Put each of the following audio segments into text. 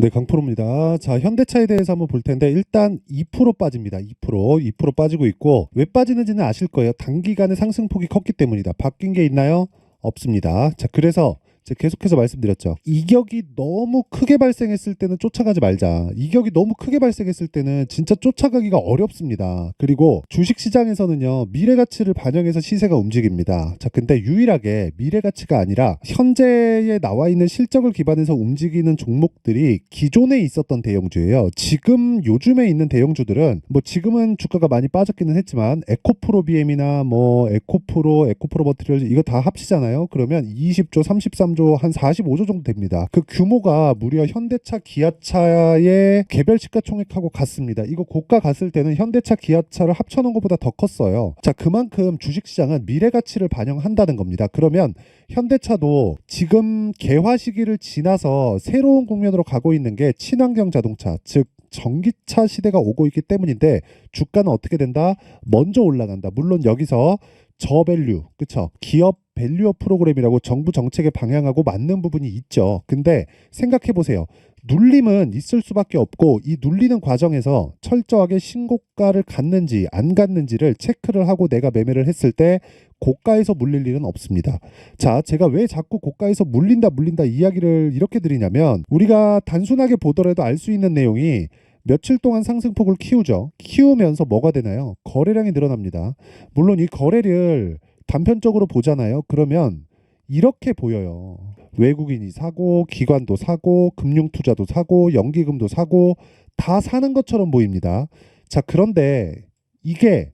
네, 강프로입니다. 자, 현대차에 대해서 한번 볼 텐데 일단 2% 빠집니다. 2% 빠지고 있고 왜 빠지는지는 아실 거예요. 단기간에 상승폭이 컸기 때문이다. 바뀐 게 있나요? 없습니다. 자, 그래서 제가 계속해서 말씀드렸죠. 이격이 너무 크게 발생했을 때는 쫓아가지 말자. 이격이 너무 크게 발생했을 때는 진짜 쫓아가기가 어렵습니다. 그리고 주식시장에서는요, 미래가치를 반영해서 시세가 움직입니다. 자, 근데 유일하게 미래가치가 아니라 현재에 나와 있는 실적을 기반해서 움직이는 종목들이 기존에 있었던 대형주예요. 지금 요즘에 있는 대형주들은 뭐 지금은 주가가 많이 빠졌기는 했지만 에코프로 BM이나 뭐 에코프로 머티리얼 이거 다 합치잖아요. 그러면 20조, 33조, 한 45조 정도 됩니다. 그 규모가 무려 현대차, 기아차의 개별 시가총액하고 같습니다. 이거 고가 갔을 때는 현대차, 기아차를 합쳐놓은 것보다 더 컸어요. 자, 그만큼 주식시장은 미래가치를 반영한다는 겁니다. 그러면 현대차도 지금 개화 시기를 지나서 새로운 국면으로 가고 있는 게 친환경 자동차, 즉 전기차 시대가 오고 있기 때문인데 주가는 어떻게 된다? 먼저 올라간다. 물론 여기서 저밸류, 그쵸? 기업 밸류업 프로그램이라고 정부 정책에 방향하고 맞는 부분이 있죠. 근데 생각해 보세요. 눌림은 있을 수밖에 없고 이 눌리는 과정에서 철저하게 신고가를 갔는지 안 갔는지를 체크를 하고 내가 매매를 했을 때 고가에서 물릴 일은 없습니다. 자, 제가 왜 자꾸 고가에서 물린다 이야기를 이렇게 드리냐면 우리가 단순하게 보더라도 알 수 있는 내용이 며칠 동안 상승폭을 키우죠. 키우면서 뭐가 되나요? 거래량이 늘어납니다. 물론 이 거래를 단편적으로 보잖아요. 그러면 이렇게 보여요. 외국인이 사고, 기관도 사고, 금융투자도 사고, 연기금도 사고 다 사는 것처럼 보입니다. 자, 그런데 이게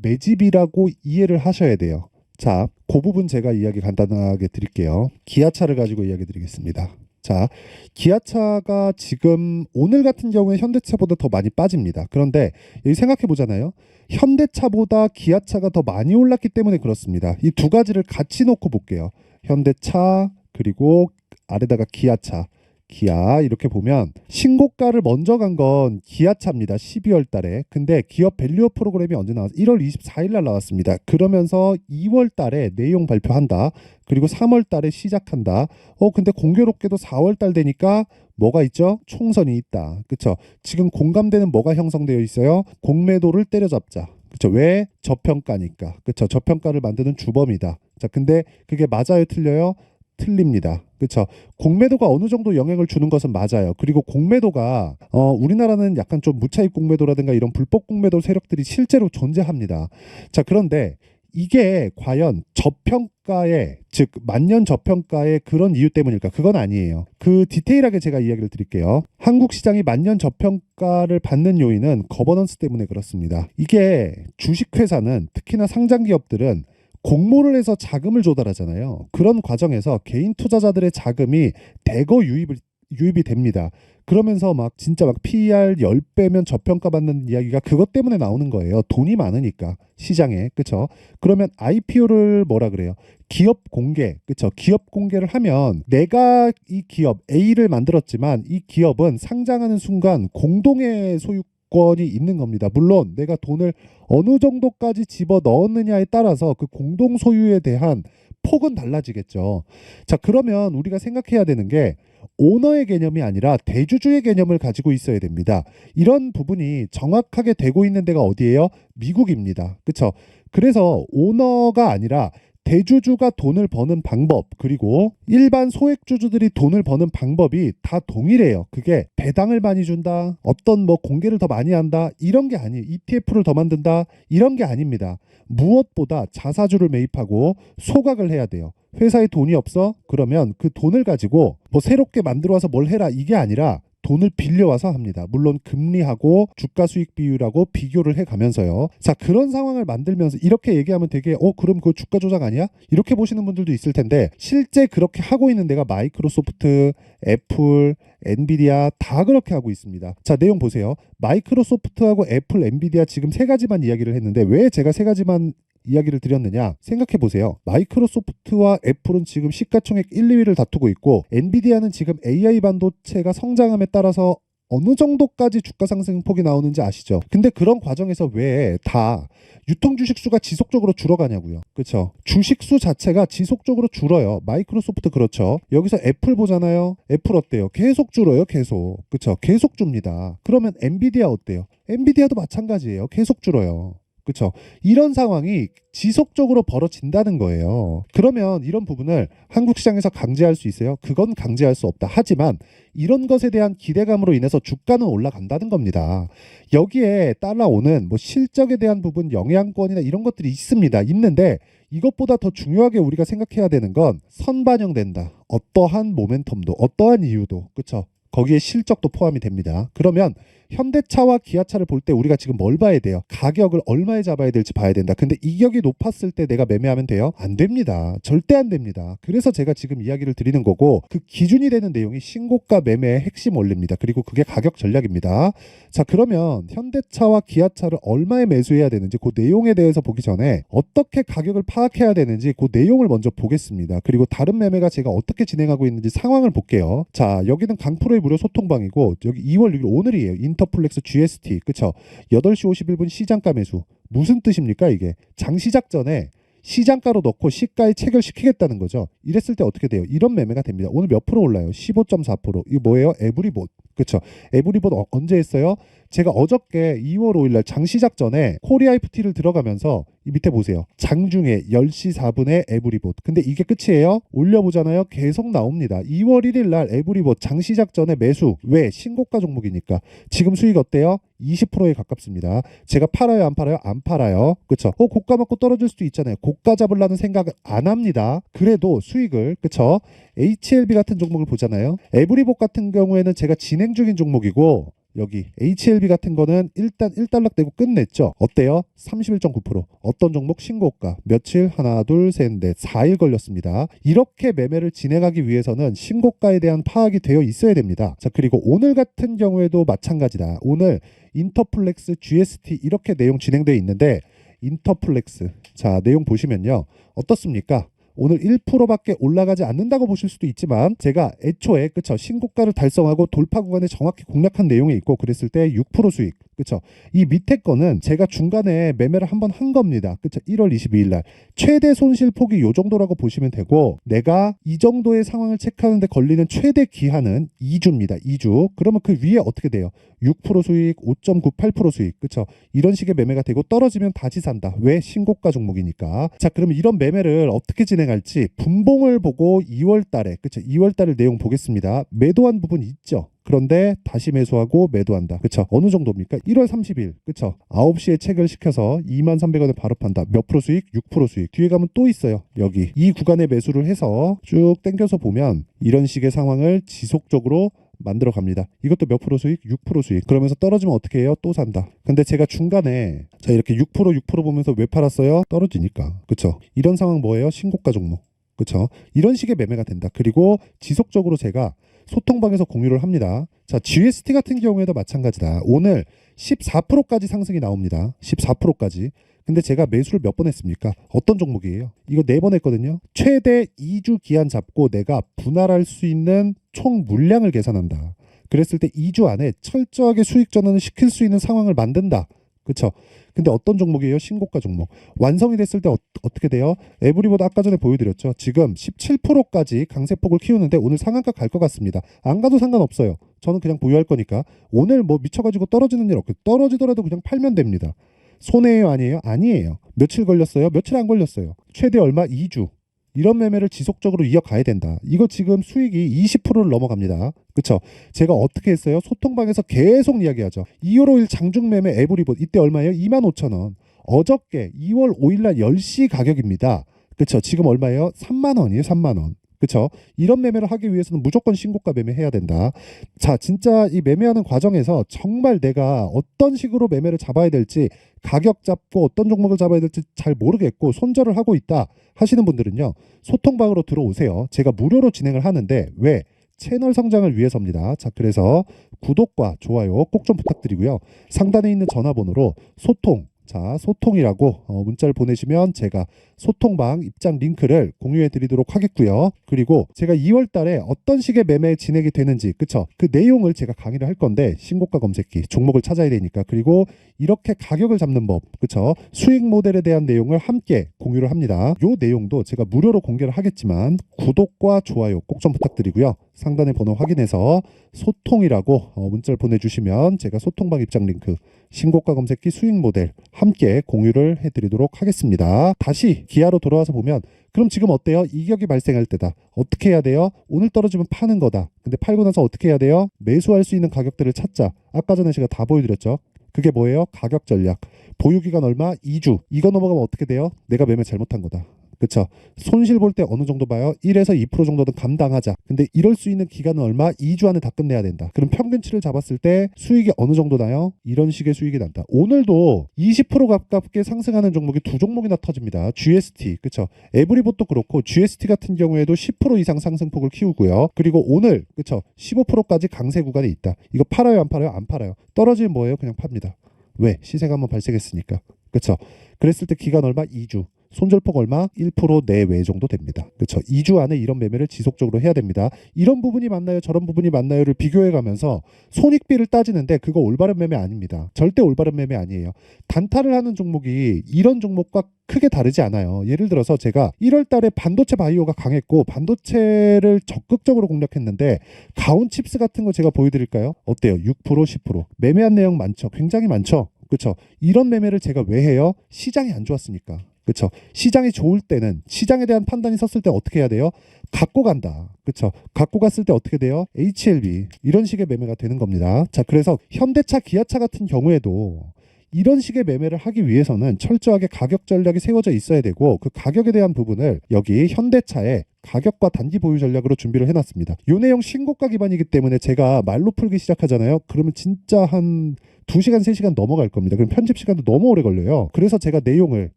매집이라고 이해를 하셔야 돼요. 자, 그 부분 제가 이야기 간단하게 드릴게요. 기아차를 가지고 이야기 드리겠습니다. 자, 기아차가 지금 오늘 같은 경우에 현대차보다 더 많이 빠집니다. 그런데 여기 생각해 보잖아요. 현대차보다 기아차가 더 많이 올랐기 때문에 그렇습니다. 이 두 가지를 같이 놓고 볼게요. 현대차 그리고 아래다가 기아차. 기아 이렇게 보면 신고가를 먼저 간 건 기아차입니다. 12월 달에. 근데 기업 밸류업 프로그램이 언제 나왔어요? 1월 24일 날 나왔습니다. 그러면서 2월 달에 내용 발표한다. 그리고 3월 달에 시작한다. 근데 공교롭게도 4월 달 되니까 뭐가 있죠? 총선이 있다. 그렇죠? 지금 공감대는 뭐가 형성되어 있어요? 공매도를 때려잡자. 그렇죠? 왜? 저평가니까. 그렇죠? 저평가를 만드는 주범이다. 자, 근데 그게 맞아요, 틀려요? 틀립니다. 그렇죠? 공매도가 어느 정도 영향을 주는 것은 맞아요. 그리고 공매도가 우리나라는 약간 좀 무차익 공매도라든가 이런 불법 공매도 세력들이 실제로 존재합니다. 자, 그런데 이게 과연 저평가의 즉 만년 저평가의 그런 이유 때문일까? 그건 아니에요. 그 디테일하게 제가 이야기를 드릴게요. 한국 시장이 만년 저평가를 받는 요인은 거버넌스 때문에 그렇습니다. 이게 주식회사는 특히나 상장 기업들은 공모를 해서 자금을 조달하잖아요. 그런 과정에서 개인 투자자들의 자금이 대거 유입이 됩니다. 그러면서 막 진짜 막 PER 10배면 저평가 받는 이야기가 그것 때문에 나오는 거예요. 돈이 많으니까 시장에. 그렇죠? 그러면 IPO를 뭐라 그래요? 기업 공개. 그렇죠? 기업 공개를 하면 내가 이 기업 A를 만들었지만 이 기업은 상장하는 순간 공동의 소유권이 있는 겁니다. 물론 내가 돈을 어느 정도까지 집어 넣었느냐에 따라서 그 공동 소유에 대한 폭은 달라지겠죠. 자, 그러면 우리가 생각해야 되는 게 오너의 개념이 아니라 대주주의 개념을 가지고 있어야 됩니다. 이런 부분이 정확하게 되고 있는 데가 어디예요? 미국입니다. 그렇죠? 그래서 오너가 아니라 대주주가 돈을 버는 방법 그리고 일반 소액주주들이 돈을 버는 방법이 다 동일해요. 그게 배당을 많이 준다, 어떤 뭐 공개를 더 많이 한다 이런 게 아니에요. ETF를 더 만든다 이런 게 아닙니다. 무엇보다 자사주를 매입하고 소각을 해야 돼요. 회사에 돈이 없어? 그러면 그 돈을 가지고 뭐 새롭게 만들어 와서 뭘 해라 이게 아니라 돈을 빌려와서 합니다. 물론 금리하고 주가 수익 비율하고 비교를 해가면서요. 자, 그런 상황을 만들면서 이렇게 얘기하면 되게 그럼 그거 주가 조작 아니야? 이렇게 보시는 분들도 있을 텐데 실제 그렇게 하고 있는 데가 마이크로소프트, 애플, 엔비디아 다 그렇게 하고 있습니다. 자, 내용 보세요. 마이크로소프트하고 애플, 엔비디아 지금 세 가지만 이야기를 했는데 왜 제가 세 가지만 이야기를 드렸느냐 생각해 보세요. 마이크로소프트와 애플은 지금 시가총액 1, 2위를 다투고 있고 엔비디아는 지금 AI 반도체가 성장함에 따라서 어느 정도까지 주가 상승폭이 나오는지 아시죠? 근데 그런 과정에서 왜 다 유통 주식 수가 지속적으로 줄어가냐고요. 그렇죠? 주식 수 자체가 지속적으로 줄어요. 마이크로소프트 그렇죠. 여기서 애플 보잖아요. 애플 어때요? 계속 줄어요. 계속. 그렇죠? 계속 줍니다. 그러면 엔비디아 어때요? 엔비디아도 마찬가지예요. 계속 줄어요. 그렇죠? 이런 상황이 지속적으로 벌어진다는 거예요. 그러면 이런 부분을 한국 시장에서 강제할 수 있어요? 그건 강제할 수 없다. 하지만 이런 것에 대한 기대감으로 인해서 주가는 올라간다는 겁니다. 여기에 따라오는 뭐 실적에 대한 부분, 영향권이나 이런 것들이 있습니다. 있는데 이것보다 더 중요하게 우리가 생각해야 되는 건 선반영된다. 어떠한 모멘텀도, 어떠한 이유도, 그렇죠? 거기에 실적도 포함이 됩니다. 그러면 현대차와 기아차를 볼 때 우리가 지금 뭘 봐야 돼요? 가격을 얼마에 잡아야 될지 봐야 된다. 근데 이격이 높았을 때 내가 매매하면 돼요? 안 됩니다. 절대 안 됩니다. 그래서 제가 지금 이야기를 드리는 거고 그 기준이 되는 내용이 신고가 매매의 핵심 원리입니다. 그리고 그게 가격 전략입니다. 자, 그러면 현대차와 기아차를 얼마에 매수해야 되는지 그 내용에 대해서 보기 전에 어떻게 가격을 파악해야 되는지 그 내용을 먼저 보겠습니다. 그리고 다른 매매가 제가 어떻게 진행하고 있는지 상황을 볼게요. 자, 여기는 강프로의 무료 소통방이고 여기 2월 6일 오늘이에요. 인터플렉스 GST 그쵸? 8시 51분 시장가 매수. 무슨 뜻입니까 이게? 장 시작 전에 시장가로 넣고 시가에 체결시키겠다는 거죠. 이랬을 때 어떻게 돼요? 이런 매매가 됩니다. 오늘 몇 프로 올라요? 15.4%. 이거 뭐예요? 에브리봇. 그쵸? 에브리봇 언제 했어요? 제가 어저께 2월 5일날 장 시작 전에 코리아 FT를 들어가면서 이 밑에 보세요. 장중에 10시 4분에 에브리봇. 근데 이게 끝이에요? 올려보잖아요. 계속 나옵니다. 2월 1일날 에브리봇 장 시작 전에 매수. 왜? 신고가 종목이니까. 지금 수익 어때요? 20%에 가깝습니다. 제가 팔아요? 안 팔아요? 안 팔아요. 그쵸? 고가 맞고 떨어질 수도 있잖아요. 고가 잡으려는 생각을 안 합니다. 그래도 수익을, 그쵸? HLB 같은 종목을 보잖아요. 에브리봇 같은 경우에는 제가 진행 중인 종목이고 여기 HLB 같은 거는 일단 1달러 떼고 끝냈죠. 어때요? 31.9%. 어떤 종목 신고가. 며칠? 하나, 둘, 셋, 넷. 4일 걸렸습니다. 이렇게 매매를 진행하기 위해서는 신고가에 대한 파악이 되어 있어야 됩니다. 자, 그리고 오늘 같은 경우에도 마찬가지다. 오늘 인터플렉스 GST 이렇게 내용 진행되어 있는데 인터플렉스. 자, 내용 보시면요. 어떻습니까? 오늘 1%밖에 올라가지 않는다고 보실 수도 있지만 제가 애초에 그쵸 신고가를 달성하고 돌파 구간에 정확히 공략한 내용이 있고 그랬을 때 6% 수익 그쵸 이 밑에 거는 제가 중간에 매매를 한번 한 겁니다. 그쵸 1월 22일 날 최대 손실 폭이 요 정도라고 보시면 되고 내가 이 정도의 상황을 체크하는데 걸리는 최대 기한은 2주입니다. 2주. 그러면 그 위에 어떻게 돼요? 6% 수익, 5.98% 수익. 그쵸 이런 식의 매매가 되고 떨어지면 다시 산다. 왜? 신고가 종목이니까. 자, 그러면 이런 매매를 어떻게 진행할지 분봉을 보고 2월 달에 그쵸 2월 달을 내용 보겠습니다. 매도한 부분 있죠. 그런데 다시 매수하고 매도한다. 그쵸? 어느 정도입니까? 1월 30일. 그쵸? 9시에 체결시켜서 23,300원에 바로 판다. 몇 프로 수익? 6% 수익. 뒤에 가면 또 있어요. 여기. 이 구간에 매수를 해서 쭉 당겨서 보면 이런 식의 상황을 지속적으로 만들어 갑니다. 이것도 몇 프로 수익? 6% 수익. 그러면서 떨어지면 어떻게 해요? 또 산다. 근데 제가 중간에 자 이렇게 6% 보면서 왜 팔았어요? 떨어지니까. 그쵸? 이런 상황 뭐예요? 신고가 종목. 그쵸? 이런 식의 매매가 된다. 그리고 지속적으로 제가 소통방에서 공유를 합니다. 자, GST 같은 경우에도 마찬가지다. 오늘 14%까지 상승이 나옵니다. 14%까지. 근데 제가 매수를 몇 번 했습니까? 어떤 종목이에요? 이거 4번 했거든요. 최대 2주 기한 잡고 내가 분할할 수 있는 총 물량을 계산한다. 그랬을 때 2주 안에 철저하게 수익 전환을 시킬 수 있는 상황을 만든다. 그쵸? 근데 어떤 종목이에요? 신고가 종목. 완성이 됐을 때 어떻게 돼요? 에브리보다 아까 전에 보여드렸죠. 지금 17%까지 강세폭을 키우는데 오늘 상한가 갈 것 같습니다. 안 가도 상관없어요. 저는 그냥 보유할 거니까. 오늘 뭐 미쳐가지고 떨어지는 일 없고 떨어지더라도 그냥 팔면 됩니다. 손해예요? 아니에요? 아니에요. 며칠 걸렸어요? 며칠 안 걸렸어요. 최대 얼마? 2주. 이런 매매를 지속적으로 이어가야 된다. 이거 지금 수익이 20%를 넘어갑니다. 그쵸? 제가 어떻게 했어요? 소통방에서 계속 이야기하죠. 2월 5일 장중 매매 에브리봇 이때 얼마예요? 25,000원. 어저께 2월 5일 날 10시 가격입니다. 그쵸? 지금 얼마예요? 3만 원이에요. 3만 원. 그쵸? 이런 매매를 하기 위해서는 무조건 신고가 매매해야 된다. 자, 진짜 이 매매하는 과정에서 정말 내가 어떤 식으로 매매를 잡아야 될지 가격 잡고 어떤 종목을 잡아야 될지 잘 모르겠고 손절을 하고 있다 하시는 분들은요. 소통방으로 들어오세요. 제가 무료로 진행을 하는데 왜? 채널 성장을 위해서입니다. 자, 그래서 구독과 좋아요 꼭 좀 부탁드리고요. 상단에 있는 전화번호로 소통 자, 소통이라고 문자를 보내시면 제가 소통방 입장 링크를 공유해 드리도록 하겠고요. 그리고 제가 2월 달에 어떤 식의 매매 진행이 되는지, 그쵸? 그 내용을 제가 강의를 할 건데, 신고가 검색기, 종목을 찾아야 되니까. 그리고 이렇게 가격을 잡는 법, 그쵸? 수익 모델에 대한 내용을 함께 공유를 합니다. 요 내용도 제가 무료로 공개를 하겠지만, 구독과 좋아요 꼭 좀 부탁드리고요. 상단의 번호 확인해서 소통이라고 문자를 보내주시면 제가 소통방 입장 링크, 신고가 검색기 수익 모델 함께 공유를 해드리도록 하겠습니다. 다시 기아로 돌아와서 보면, 그럼 지금 어때요? 이격이 발생할 때다. 어떻게 해야 돼요? 오늘 떨어지면 파는 거다. 근데 팔고 나서 어떻게 해야 돼요? 매수할 수 있는 가격들을 찾자. 아까 전에 제가 다 보여드렸죠. 그게 뭐예요? 가격 전략. 보유기간 얼마? 2주. 이거 넘어가면 어떻게 돼요? 내가 매매 잘못한 거다. 그쵸? 손실 볼 때 어느 정도 봐요? 1에서 2% 정도는 감당하자. 근데 이럴 수 있는 기간은 얼마? 2주 안에 다 끝내야 된다. 그럼 평균치를 잡았을 때 수익이 어느 정도 나요? 이런 식의 수익이 난다. 오늘도 20% 가깝게 상승하는 종목이 두 종목이나 터집니다. GST, 그쵸? 에브리봇도 그렇고 GST 같은 경우에도 10% 이상 상승폭을 키우고요. 그리고 오늘, 그쵸? 15%까지 강세 구간에 있다. 이거 팔아요, 안 팔아요? 안 팔아요. 떨어지면 뭐예요? 그냥 팝니다. 왜? 시세가 한번 발생했으니까. 그쵸? 그랬을 때 기간 얼마? 2주. 손절폭 얼마? 1% 내외 정도 됩니다. 그렇죠? 2주 안에 이런 매매를 지속적으로 해야 됩니다. 이런 부분이 맞나요? 저런 부분이 맞나요?를 비교해 가면서 손익비를 따지는데 그거 올바른 매매 아닙니다. 절대 올바른 매매 아니에요. 단타를 하는 종목이 이런 종목과 크게 다르지 않아요. 예를 들어서 제가 1월 달에 반도체 바이오가 강했고 반도체를 적극적으로 공략했는데 가온칩스 같은 거 제가 보여드릴까요? 어때요? 6%, 10%. 매매한 내용 많죠? 굉장히 많죠? 그렇죠? 이런 매매를 제가 왜 해요? 시장이 안 좋았으니까. 그렇죠. 시장이 좋을 때는, 시장에 대한 판단이 섰을 때 어떻게 해야 돼요? 갖고 간다. 그렇죠. 갖고 갔을 때 어떻게 돼요? HLB 이런 식의 매매가 되는 겁니다. 자, 그래서 현대차, 기아차 같은 경우에도 이런 식의 매매를 하기 위해서는 철저하게 가격 전략이 세워져 있어야 되고, 그 가격에 대한 부분을 여기 현대차에 가격과 단기 보유 전략으로 준비를 해놨습니다. 이 내용 신고가 기반이기 때문에 제가 말로 풀기 시작하잖아요. 그러면 진짜 한 2시간, 3시간 넘어갈 겁니다. 그럼 편집 시간도 너무 오래 걸려요. 그래서 제가 내용을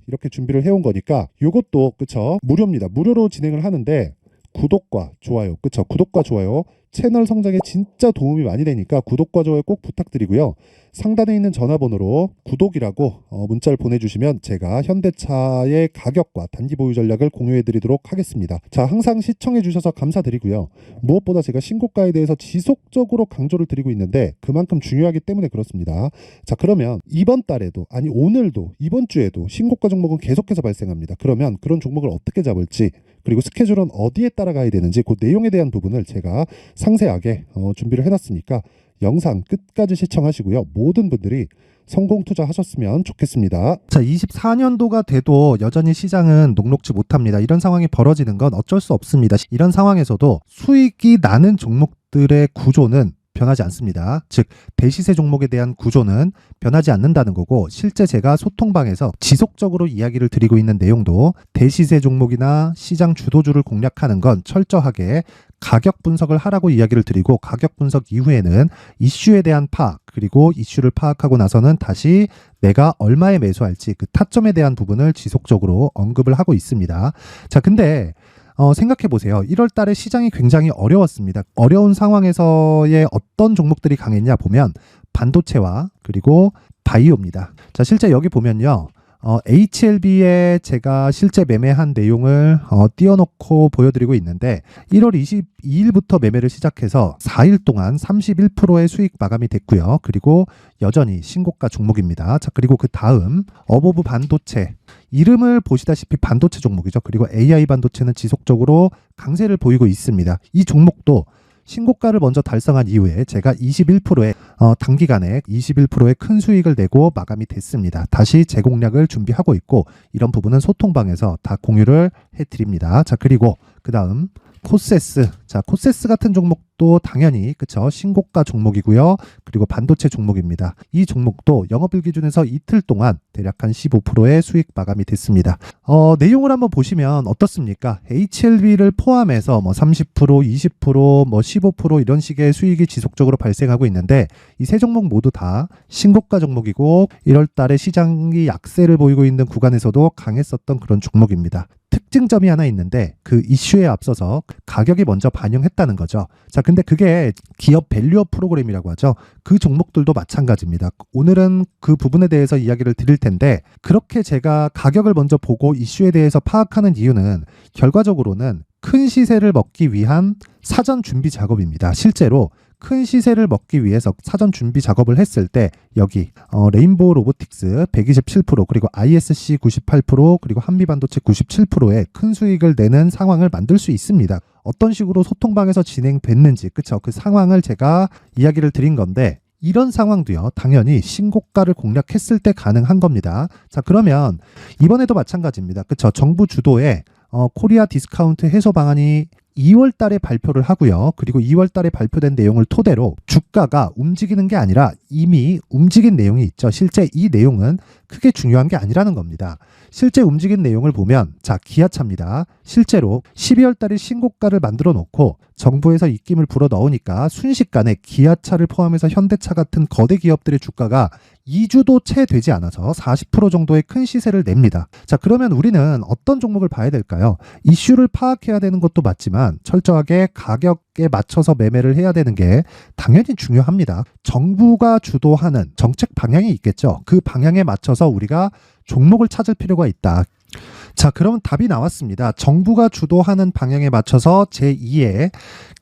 이렇게 준비를 해온 거니까 요것도, 그쵸? 무료입니다. 무료로 진행을 하는데 구독과 좋아요, 그쵸? 구독과 좋아요. 채널 성장에 진짜 도움이 많이 되니까 구독과 좋아요 꼭 부탁드리고요. 상단에 있는 전화번호로 구독이라고 문자를 보내주시면 제가 현대차의 가격과 단기 보유 전략을 공유해드리도록 하겠습니다. 자, 항상 시청해주셔서 감사드리고요. 무엇보다 제가 신고가에 대해서 지속적으로 강조를 드리고 있는데 그만큼 중요하기 때문에 그렇습니다. 자, 그러면 이번 달에도, 아니 오늘도, 이번 주에도 신고가 종목은 계속해서 발생합니다. 그러면 그런 종목을 어떻게 잡을지, 그리고 스케줄은 어디에 따라가야 되는지 그 내용에 대한 부분을 제가 상세하게 준비를 해놨으니까 영상 끝까지 시청하시고요. 모든 분들이 성공 투자하셨으면 좋겠습니다. 자, 24년도가 돼도 여전히 시장은 녹록지 못합니다. 이런 상황이 벌어지는 건 어쩔 수 없습니다. 이런 상황에서도 수익이 나는 종목들의 구조는 변하지 않습니다. 즉 대시세 종목에 대한 구조는 변하지 않는다는 거고, 실제 제가 소통방에서 지속적으로 이야기를 드리고 있는 내용도 대시세 종목이나 시장 주도주를 공략하는 건 철저하게 가격 분석을 하라고 이야기를 드리고, 가격 분석 이후에는 이슈에 대한 파악, 그리고 이슈를 파악하고 나서는 다시 내가 얼마에 매수할지 그 타점에 대한 부분을 지속적으로 언급을 하고 있습니다. 자, 근데 생각해 보세요. 1월 달에 시장이 굉장히 어려웠습니다. 어려운 상황에서의 어떤 종목들이 강했냐 보면 반도체와 그리고 바이오입니다. 자, 실제 여기 보면요. HLB에 제가 실제 매매한 내용을 띄워놓고 보여드리고 있는데 1월 22일부터 매매를 시작해서 4일 동안 31%의 수익 마감이 됐고요. 그리고 여전히 신고가 종목입니다. 자, 그리고 그 다음 어보브 반도체, 이름을 보시다시피 반도체 종목이죠. 그리고 AI 반도체는 지속적으로 강세를 보이고 있습니다. 이 종목도 신고가를 먼저 달성한 이후에 제가 21%의 단기간에 21%의 큰 수익을 내고 마감이 됐습니다. 다시 재공략을 준비하고 있고, 이런 부분은 소통방에서 다 공유를 해드립니다. 자, 그리고 그 다음 코세스. 자, 코세스 같은 종목도 당연히 그쵸, 신고가 종목이고요. 그리고 반도체 종목입니다. 이 종목도 영업일 기준에서 이틀 동안 대략 한 15%의 수익 마감이 됐습니다. 내용을 한번 보시면 어떻습니까? HLB를 포함해서 뭐 30%, 20%, 뭐 15% 이런 식의 수익이 지속적으로 발생하고 있는데, 이 세 종목 모두 다 신고가 종목이고 1월 달에 시장이 약세를 보이고 있는 구간에서도 강했었던 그런 종목입니다. 특징점이 하나 있는데 그 이슈에 앞서서 가격이 먼저 반영했다는 거죠. 자, 근데 그게 기업 밸류업 프로그램이라고 하죠. 그 종목들도 마찬가지입니다. 오늘은 그 부분에 대해서 이야기를 드릴 텐데 그렇게 제가 가격을 먼저 보고 이슈에 대해서 파악하는 이유는 결과적으로는 큰 시세를 먹기 위한 사전 준비 작업입니다. 실제로 큰 시세를 먹기 위해서 사전 준비 작업을 했을 때 여기 레인보우 로보틱스 127% 그리고 ISC 98% 그리고 한미반도체 97%의 큰 수익을 내는 상황을 만들 수 있습니다. 어떤 식으로 소통방에서 진행됐는지 그쵸? 그 상황을 제가 이야기를 드린 건데 이런 상황도요 당연히 신고가를 공략했을 때 가능한 겁니다. 자, 그러면 이번에도 마찬가지입니다. 그쵸? 정부 주도의 코리아 디스카운트 해소 방안이 2월 달에 발표를 하고요. 그리고 2월 달에 발표된 내용을 토대로 주가가 움직이는 게 아니라 이미 움직인 내용이 있죠. 실제 이 내용은 크게 중요한 게 아니라는 겁니다. 실제 움직인 내용을 보면 자, 기아차입니다. 실제로 12월 달에 신고가를 만들어 놓고 정부에서 입김을 불어 넣으니까 순식간에 기아차를 포함해서 현대차 같은 거대 기업들의 주가가 2주도 채 되지 않아서 40% 정도의 큰 시세를 냅니다. 자, 그러면 우리는 어떤 종목을 봐야 될까요? 이슈를 파악해야 되는 것도 맞지만 철저하게 가격에 맞춰서 매매를 해야 되는 게 당연히 중요합니다. 정부가 주도하는 정책 방향이 있겠죠. 그 방향에 맞춰서 우리가 종목을 찾을 필요가 있다. 자, 그러면 답이 나왔습니다. 정부가 주도하는 방향에 맞춰서 제2의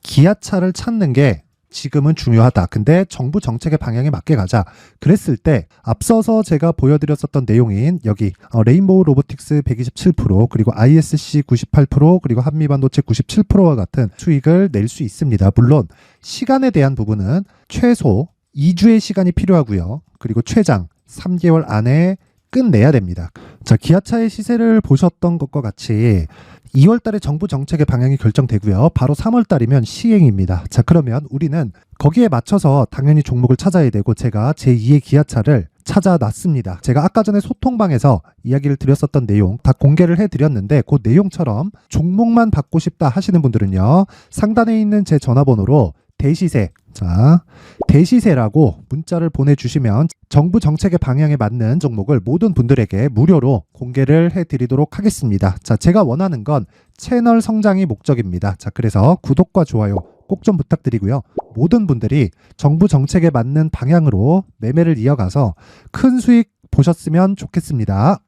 기아차를 찾는 게 지금은 중요하다. 근데 정부 정책의 방향에 맞게 가자. 그랬을 때 앞서서 제가 보여드렸었던 내용인 여기 레인보우 로보틱스 127% 그리고 ISC 98% 그리고 한미반도체 97%와 같은 수익을 낼 수 있습니다. 물론 시간에 대한 부분은 최소 2주의 시간이 필요하고요. 그리고 최장 3개월 안에 끝내야 됩니다. 자, 기아차의 시세를 보셨던 것과 같이 2월 달에 정부 정책의 방향이 결정되고요. 바로 3월 달이면 시행입니다. 자, 그러면 우리는 거기에 맞춰서 당연히 종목을 찾아야 되고 제가 제2의 기아차를 찾아놨습니다. 제가 아까 전에 소통방에서 이야기를 드렸었던 내용 다 공개를 해드렸는데 그 내용처럼 종목만 받고 싶다 하시는 분들은요. 상단에 있는 제 전화번호로 대시세, 자, 대시세라고 문자를 보내주시면 정부 정책의 방향에 맞는 종목을 모든 분들에게 무료로 공개를 해드리도록 하겠습니다. 자, 제가 원하는 건 채널 성장이 목적입니다. 자, 그래서 구독과 좋아요 꼭 좀 부탁드리고요. 모든 분들이 정부 정책에 맞는 방향으로 매매를 이어가서 큰 수익 보셨으면 좋겠습니다.